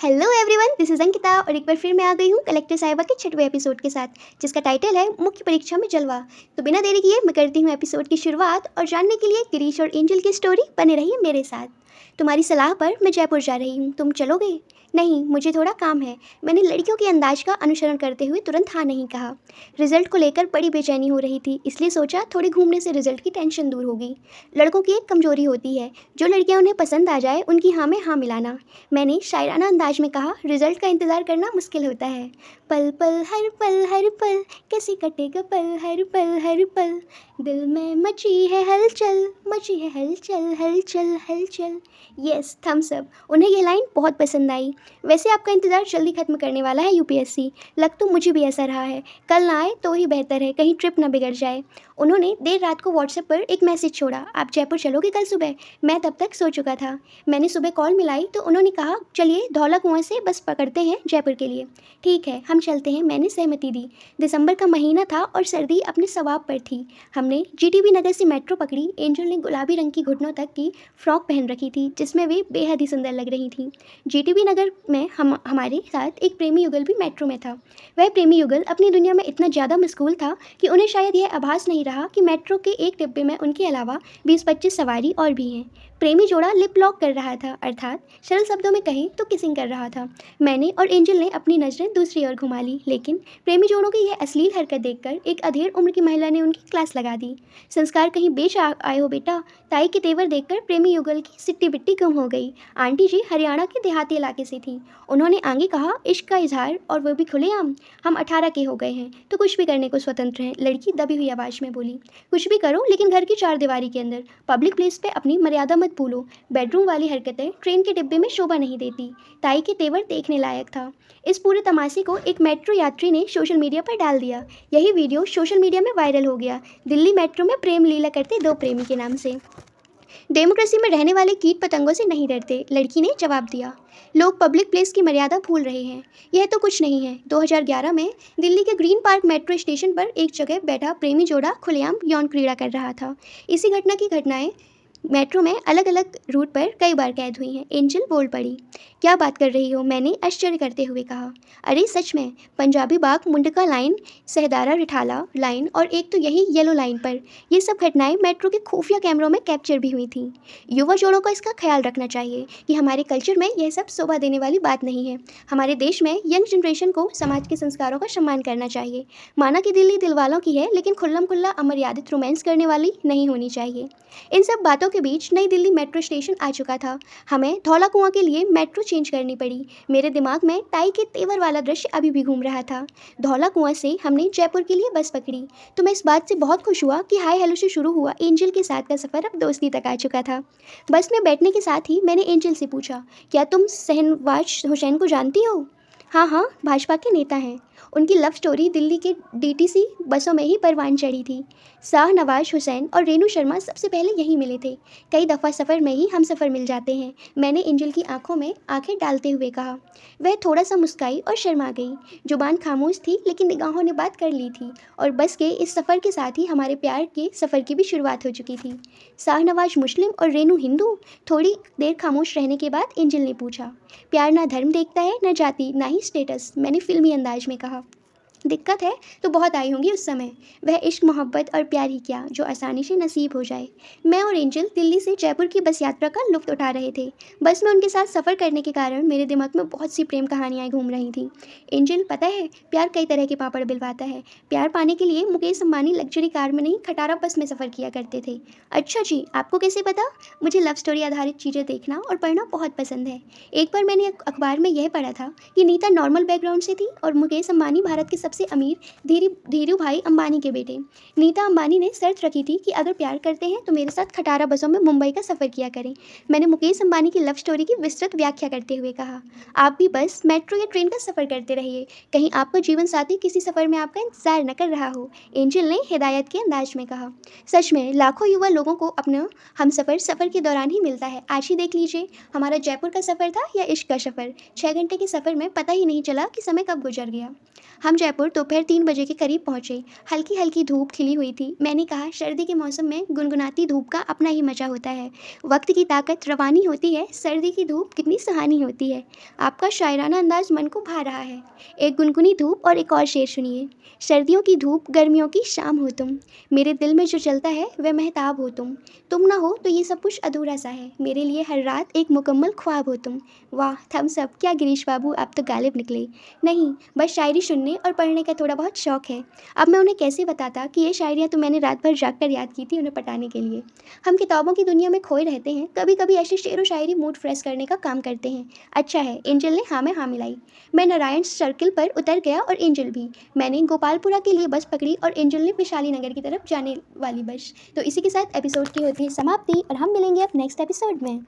Hello everyone, this is Ankita और एक बार फिर मैं आ गई हूँ कलेक्टर साहिबा के 6वें एपिसोड के साथ, जिसका टाइटल है मुख्य परीक्षा में जलवा। तो बिना देरी किए मैं करती हूँ एपिसोड की शुरुआत और जानने के लिए गिरीश और एंजल की स्टोरी बने रहिए मेरे साथ। तुम्हारी सलाह पर मैं जयपुर जा रही हूँ, तुम चलोगे? नहीं, मुझे थोड़ा काम है। मैंने लड़कियों के अंदाज का अनुसरण करते हुए तुरंत हाँ नहीं कहा। रिजल्ट को लेकर बड़ी बेचैनी हो रही थी, इसलिए सोचा थोड़ी घूमने से रिजल्ट की टेंशन दूर होगी। लड़कों की एक कमजोरी होती है, जो लड़कियां उन्हें पसंद आ जाए उनकी हाँ में हाँ मिलाना। मैंने शायराना अंदाज में कहा, रिजल्ट का इंतज़ार करना मुश्किल होता है। पल पल हर पल कैसे कटेगा पल हर पल, दिल में मची है हलचल हलचल हलचल। Yes, thumbs up. उन्हें यह लाइन बहुत पसंद आई। वैसे आपका इंतज़ार जल्दी खत्म करने वाला है यूपीएससी। लग तो मुझे भी ऐसा रहा है। कल ना आए तो ही बेहतर है, कहीं ट्रिप ना बिगड़ जाए। उन्होंने देर रात को व्हाट्सएप पर एक मैसेज छोड़ा, आप जयपुर चलोगे कल सुबह? मैं तब तक सो चुका था। मैंने सुबह कॉल मिलाई तो उन्होंने कहा, चलिए धौला कुआं से बस पकड़ते हैं जयपुर के लिए। ठीक है, हम चलते हैं, मैंने सहमति दी। दिसंबर का महीना था और सर्दी अपने सवाब पर थी। हमने जीटीबी नगर से मेट्रो पकड़ी। एंजल ने गुलाबी रंग की घुटनों तक की फ्रॉक पहन रखी थी, जिसमें वे बेहद ही सुंदर लग रही थी। जीटीबी नगर में हमारे साथ एक प्रेमी युगल भी मेट्रो में था। वह प्रेमी युगल अपनी दुनिया में इतना ज़्यादा मशगूल था कि उन्हें शायद यह आभास नहीं रहा कि मेट्रो के एक डिब्बे में उनके अलावा 20-25 सवारी और भी हैं। प्रेमी जोड़ा लिप लॉक कर रहा था, अर्थात सरल शब्दों में कहें तो किसिंग कर रहा था। मैंने और एंजल ने अपनी नज़रें दूसरी ओर घुमा ली, लेकिन प्रेमी जोड़ों की यह अश्लील हरकत देखकर एक अधेड़ उम्र की महिला ने उनकी क्लास लगा दी। संस्कार कहीं बेच आए हो बेटा। ताई के तेवर देखकर प्रेमी युगल की सिट्टी बिट्टी गुम हो गई। आंटी जी हरियाणा के देहाती इलाके से थी। उन्होंने आगे कहा, इश्क का इजहार और वो भी खुलेआम। हम 18 के हो गए हैं तो कुछ भी करने को स्वतंत्र हैं। लड़की दबी हुई आवाज़ में बोली, कुछ भी करो लेकिन घर की चार दीवारी के अंदर। पब्लिक प्लेस पे अपनी मर्यादा मत भूलो। बेडरूम वाली हरकतें ट्रेन के डिब्बे में शोभा नहीं देती। ताई के तेवर देखने लायक था। इस पूरे तमाशे को एक मेट्रो यात्री ने सोशल मीडिया पर डाल दिया। यही वीडियो सोशल मीडिया में वायरल हो गया। दिल्ली मेट्रो में प्रेम लीला करते दो प्रेमी के नाम से। डेमोक्रेसी में रहने वाले कीट पतंगों से नहीं डरते, लड़की ने जवाब दिया। लोग पब्लिक प्लेस की मर्यादा भूल रहे हैं। यह तो कुछ नहीं है। 2011 में दिल्ली के ग्रीन पार्क मेट्रो स्टेशन पर एक जगह बैठा प्रेमी जोड़ा खुलेआम यौन क्रीड़ा कर रहा था। इसी घटना की घटनाएं मेट्रो में अलग अलग रूट पर कई बार कैद हुई हैं। एंजल बोल पड़ी, क्या बात कर रही हो? मैंने आश्चर्य करते हुए कहा। अरे सच में, पंजाबी बाग मुंडका लाइन, सहदारा रिठाला लाइन और एक तो यही येलो लाइन पर। ये सब घटनाएं मेट्रो के खुफिया कैमरों में कैप्चर भी हुई थी। युवा जोड़ों को इसका ख्याल रखना चाहिए कि हमारे कल्चर में यह सब शोभा देने वाली बात नहीं है। हमारे देश में यंग जनरेशन को समाज के संस्कारों का सम्मान करना चाहिए। माना कि दिल्ली दिलवालों की है, लेकिन खुल्लम खुल्ला अमर्यादित रोमांस करने वाली नहीं होनी चाहिए। इन सब बातों के बीच नई दिल्ली मेट्रो स्टेशन आ चुका था। हमें धौला कुआं के लिए मेट्रो चेंज करनी पड़ी। मेरे दिमाग में ताई के तेवर वाला दृश्य अभी भी घूम रहा था। धौला कुआं से हमने जयपुर के लिए बस पकड़ी। तो मैं इस बात से बहुत खुश हुआ कि हाय हेलो से शुरू हुआ एंजल के साथ का सफ़र अब दोस्ती तक आ चुका था। बस में बैठने के साथ ही मैंने एंजल से पूछा, क्या तुम शहनवाज हुसैन को जानती हो? हाँ हाँ, भाजपा के नेता हैं। उनकी लव स्टोरी दिल्ली के डीटीसी बसों में ही परवान चढ़ी थी। शाहनवाज हुसैन और रेणु शर्मा सबसे पहले यहीं मिले थे। कई दफ़ा सफ़र में ही हम सफ़र मिल जाते हैं, मैंने एंजल की आंखों में आंखें डालते हुए कहा। वह थोड़ा सा मुस्काई और शर्मा गई। जुबान खामोश थी, लेकिन निगाहों ने बात कर ली थी। और बस के इस सफ़र के साथ ही हमारे प्यार के सफ़र की भी शुरुआत हो चुकी थी। शाहनवाज मुस्लिम और रेणु हिंदू? थोड़ी देर खामोश रहने के बाद एंजल ने पूछा। प्यार ना धर्म देखता है, न जाति, ना ही स्टेटस, मैंने फिल्मी अंदाज में कहा। दिक्कत है तो बहुत आई होंगी उस समय। वह इश्क मोहब्बत और प्यार ही क्या जो आसानी से नसीब हो जाए। मैं और एंजल दिल्ली से जयपुर की बस यात्रा का लुत्फ़ उठा रहे थे। बस में उनके साथ सफ़र करने के कारण मेरे दिमाग में बहुत सी प्रेम कहानियाँ घूम रही थीं। एंजल, पता है, प्यार कई तरह के पापड़ बिलवाता है। प्यार पाने के लिए मुकेश अंबानी लग्जरी कार में नहीं, खटारा बस में सफ़र किया करते थे। अच्छा जी, आपको कैसे पता? मुझे लव स्टोरी आधारित चीज़ें देखना और पढ़ना बहुत पसंद है। एक बार मैंने अखबार में यह पढ़ा था कि नीता नॉर्मल बैकग्राउंड से थी और मुकेश अंबानी भारत के सबसे अमीर धीरू भाई अंबानी के बेटे। नीता अंबानी ने शर्त रखी थी कि अगर प्यार करते हैं तो मेरे साथ खटारा बसों में मुंबई का सफ़र किया करें। मैंने मुकेश अंबानी की लव स्टोरी की विस्तृत व्याख्या करते हुए कहा, आप भी बस, मेट्रो या ट्रेन का सफ़र करते रहिए, कहीं आपका जीवन साथी किसी सफ़र में आपका इंतजार न कर रहा हो, एंजल ने हिदायत के अंदाज में कहा। सच में लाखों युवा लोगों को अपना हम सफ़र के दौरान ही मिलता है। आज ही देख लीजिए, हमारा जयपुर का सफ़र था या इश्क का सफ़र। 6 घंटे के सफ़र में पता ही नहीं चला कि समय कब गुजर गया। हम जयपुर जयपुर दोपहर 3 बजे के करीब पहुंचे। हल्की हल्की धूप खिली हुई थी। मैंने कहा, सर्दी के मौसम में गुनगुनाती धूप का अपना ही मजा होता है। वक्त की ताकत रवानी होती है, सर्दी की धूप कितनी सुहानी होती है। आपका शायराना अंदाज मन को भा रहा है। एक गुनगुनी धूप और एक और शेर सुनिए। सर्दियों की धूप, गर्मियों की शाम हो तुम। मेरे दिल में जो चलता है वह महताब हो तुम ना हो तो ये सब कुछ अधूरा सा है। मेरे लिए हर रात एक मुकम्मल ख्वाब हो तुम। वाह, थम्स अप। क्या गिरीश बाबू, आप तो गालिब निकले। नहीं, बस शायरी सुनने और पढ़ने का थोड़ा बहुत शौक है। अब मैं उन्हें कैसे बताता कि ये शायरियाँ तो मैंने रात भर जाग कर याद की थी उन्हें पटाने के लिए। हम किताबों की दुनिया में खोए रहते हैं, कभी कभी ऐसे शेर व शायरी मूड फ्रेश करने का काम करते हैं। अच्छा है, एंजल ने हाँ में हाँ मिलाई। मैं नारायण सर्किल पर उतर गया और एंजल भी। मैंने गोपालपुरा के लिए बस पकड़ी और एंजल ने वैशाली नगर की तरफ जाने वाली बस। तो इसी के साथ एपिसोड की होती है समाप्ति और हम मिलेंगे अब नेक्स्ट एपिसोड में।